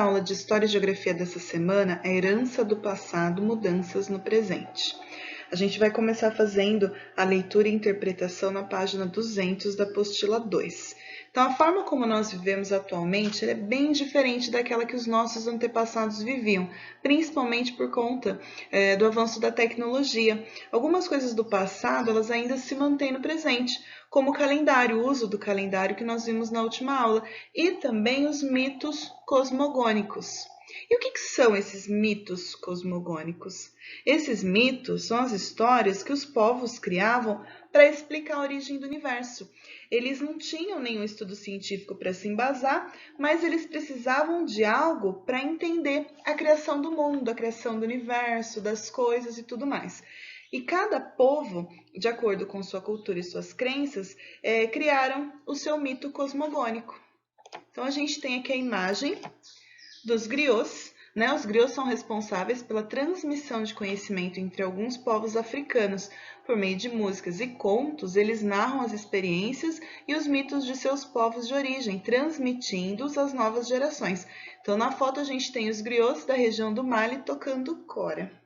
aula de História e Geografia dessa semana é Herança do Passado, Mudanças no Presente. A gente vai começar fazendo a leitura e interpretação na página 200 da apostila 2. Então, a forma como nós vivemos atualmente é bem diferente daquela que os nossos antepassados viviam, principalmente por conta do avanço da tecnologia. Algumas coisas do passado, elas ainda se mantêm no presente, como o calendário, o uso do calendário que nós vimos na última aula, e também os mitos cosmogônicos. E o que são esses mitos cosmogônicos? Esses mitos são as histórias que os povos criavam para explicar a origem do universo. Eles não tinham nenhum estudo científico para se embasar, mas eles precisavam de algo para entender a criação do mundo, a criação do universo, das coisas e tudo mais. E cada povo, de acordo com sua cultura e suas crenças, criaram o seu mito cosmogônico. Então, a gente tem aqui a imagem dos griots, né? Os griots são responsáveis pela transmissão de conhecimento entre alguns povos africanos. Por meio de músicas e contos, eles narram as experiências e os mitos de seus povos de origem, transmitindo-os às novas gerações. Então, na foto, a gente tem os griots da região do Mali tocando cora.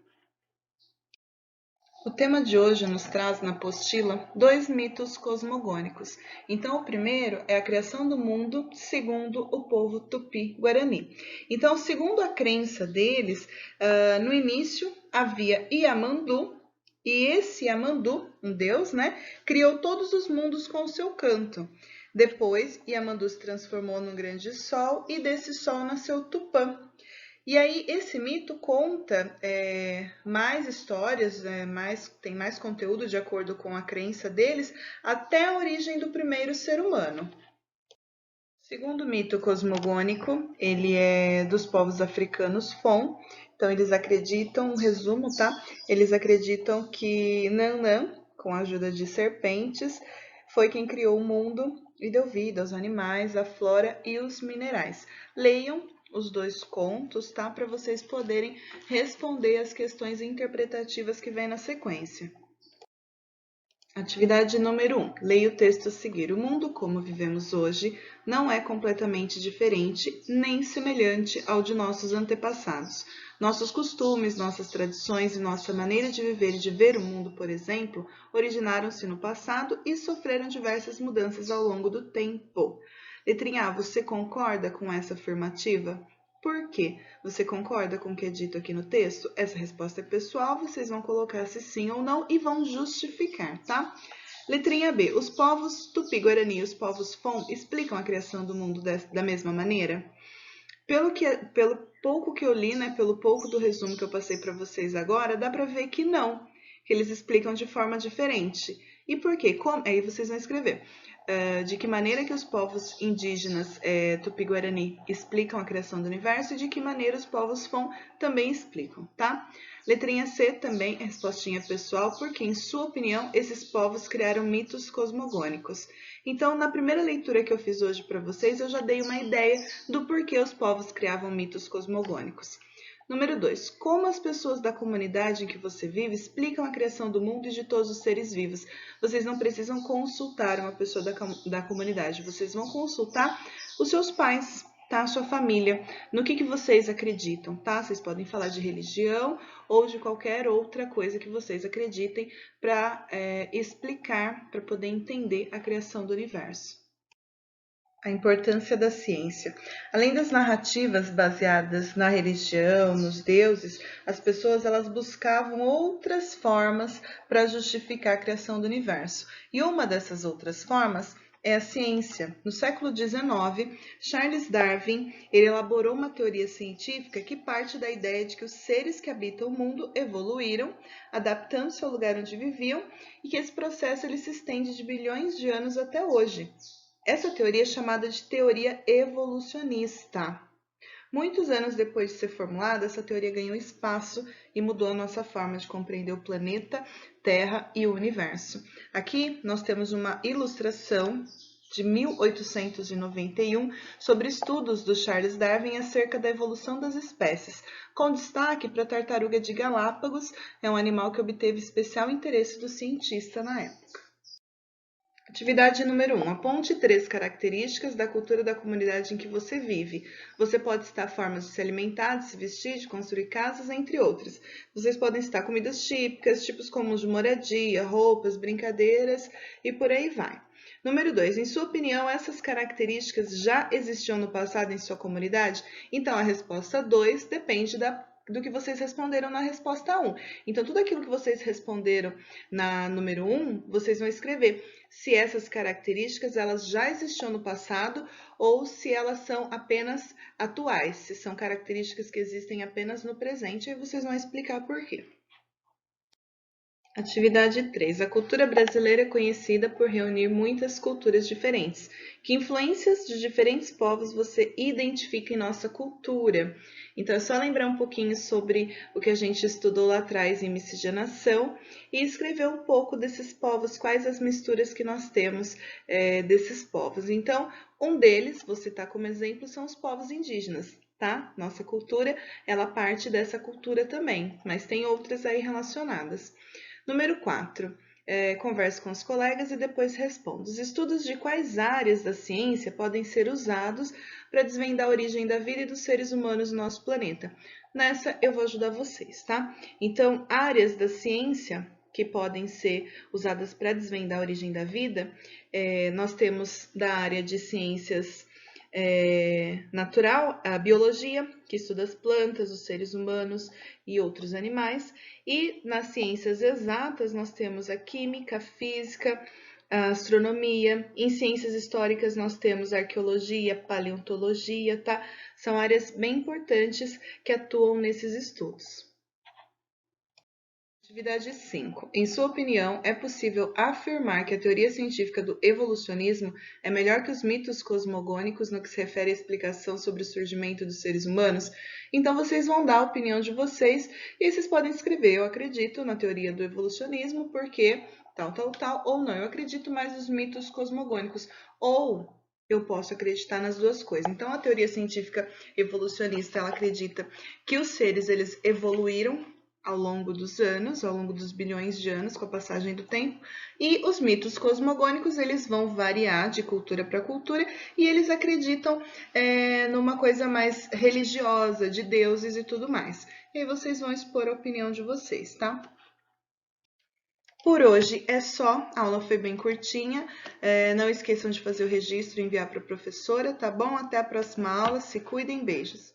O tema de hoje nos traz na apostila 2 mitos cosmogônicos. Então, o primeiro é a criação do mundo segundo o povo Tupi-Guarani. Então, segundo a crença deles, no início havia Yamandu, e esse Yamandu, um deus, né, criou todos os mundos com o seu canto. Depois, Yamandu se transformou num grande sol e desse sol nasceu Tupã. E aí, esse mito conta mais histórias, tem mais conteúdo de acordo com a crença deles, até a origem do primeiro ser humano. Segundo o mito cosmogônico, ele é dos povos africanos Fon. Então, eles acreditam, um resumo, tá? Eles acreditam que Nanã, com a ajuda de serpentes, foi quem criou o mundo e deu vida aos animais, a flora e os minerais. Leiam os 2 contos, tá? Para vocês poderem responder as questões interpretativas que vem na sequência. Atividade número 1. Leia o texto a seguir. O mundo como vivemos hoje não é completamente diferente nem semelhante ao de nossos antepassados. Nossos costumes, nossas tradições e nossa maneira de viver e de ver o mundo, por exemplo, originaram-se no passado e sofreram diversas mudanças ao longo do tempo. Letrinha A, você concorda com essa afirmativa? Por quê? Você concorda com o que é dito aqui no texto? Essa resposta é pessoal, vocês vão colocar se sim ou não e vão justificar, tá? Letrinha B. Os povos Tupi-Guarani e os povos Fon explicam a criação do mundo da mesma maneira? Pelo pouco que eu li, né, pelo pouco do resumo que eu passei para vocês agora, dá para ver que não, que eles explicam de forma diferente. E por quê? Aí vocês vão escrever. De que maneira que os povos indígenas Tupi-Guarani explicam a criação do universo e de que maneira os povos Fon também explicam, tá? Letrinha C também, respostinha pessoal, porque, em sua opinião, esses povos criaram mitos cosmogônicos. Então, na primeira leitura que eu fiz hoje para vocês, eu já dei uma ideia do porquê os povos criavam mitos cosmogônicos. Número 2. Como as pessoas da comunidade em que você vive explicam a criação do mundo e de todos os seres vivos? Vocês não precisam consultar uma pessoa da comunidade, vocês vão consultar os seus pais, tá? A sua família, no que vocês acreditam, tá? Vocês podem falar de religião ou de qualquer outra coisa que vocês acreditem para explicar, para poder entender a criação do universo. A importância da ciência. Além das narrativas baseadas na religião, nos deuses, as pessoas elas buscavam outras formas para justificar a criação do universo. E uma dessas outras formas é a ciência. No século XIX, Charles Darwin ele elaborou uma teoria científica que parte da ideia de que os seres que habitam o mundo evoluíram, adaptando-se ao lugar onde viviam, e que esse processo ele se estende de bilhões de anos até hoje. Essa teoria é chamada de teoria evolucionista. Muitos anos depois de ser formulada, essa teoria ganhou espaço e mudou a nossa forma de compreender o planeta, Terra e o universo. Aqui nós temos uma ilustração de 1891 sobre estudos do Charles Darwin acerca da evolução das espécies, com destaque para a tartaruga de Galápagos, é um animal que obteve especial interesse do cientista na época. Atividade número 1. Aponte 3 características da cultura da comunidade em que você vive. Você pode citar formas de se alimentar, de se vestir, de construir casas, entre outras. Vocês podem citar comidas típicas, tipos comuns de moradia, roupas, brincadeiras e por aí vai. Número 2. Em sua opinião, essas características já existiam no passado em sua comunidade? Então, a resposta 2 depende do que vocês responderam na resposta 1. Então, tudo aquilo que vocês responderam na número 1, vocês vão escrever se essas características elas já existiam no passado ou se elas são apenas atuais, se são características que existem apenas no presente, aí vocês vão explicar por quê. Atividade 3. A cultura brasileira é conhecida por reunir muitas culturas diferentes. Que influências de diferentes povos você identifica em nossa cultura? Então, é só lembrar um pouquinho sobre o que a gente estudou lá atrás em miscigenação e escrever um pouco desses povos, quais as misturas que nós temos desses povos. Então, um deles, vou citar como exemplo, são os povos indígenas. Tá? Nossa cultura, ela parte dessa cultura também, mas tem outras aí relacionadas. Número 4. Converse com os colegas e depois responda. Os estudos de quais áreas da ciência podem ser usados para desvendar a origem da vida e dos seres humanos no nosso planeta? Nessa eu vou ajudar vocês, tá? Então, áreas da ciência que podem ser usadas para desvendar a origem da vida, nós temos da área de ciências natural, a biologia, que estuda as plantas, os seres humanos e outros animais, e nas ciências exatas nós temos a química, a física, a astronomia. Em ciências históricas nós temos a arqueologia, paleontologia, tá? São áreas bem importantes que atuam nesses estudos. Atividade 5. Em sua opinião, é possível afirmar que a teoria científica do evolucionismo é melhor que os mitos cosmogônicos no que se refere à explicação sobre o surgimento dos seres humanos? Então, vocês vão dar a opinião de vocês e vocês podem escrever: eu acredito na teoria do evolucionismo porque tal, ou não, eu acredito mais nos mitos cosmogônicos, ou eu posso acreditar nas duas coisas. Então, a teoria científica evolucionista, ela acredita que os seres, eles evoluíram ao longo dos anos, ao longo dos bilhões de anos, com a passagem do tempo, e os mitos cosmogônicos, eles vão variar de cultura para cultura, e eles acreditam numa coisa mais religiosa, de deuses e tudo mais. E aí vocês vão expor a opinião de vocês, tá? Por hoje é só, a aula foi bem curtinha, não esqueçam de fazer o registro e enviar para a professora, tá bom? Até a próxima aula, se cuidem, beijos!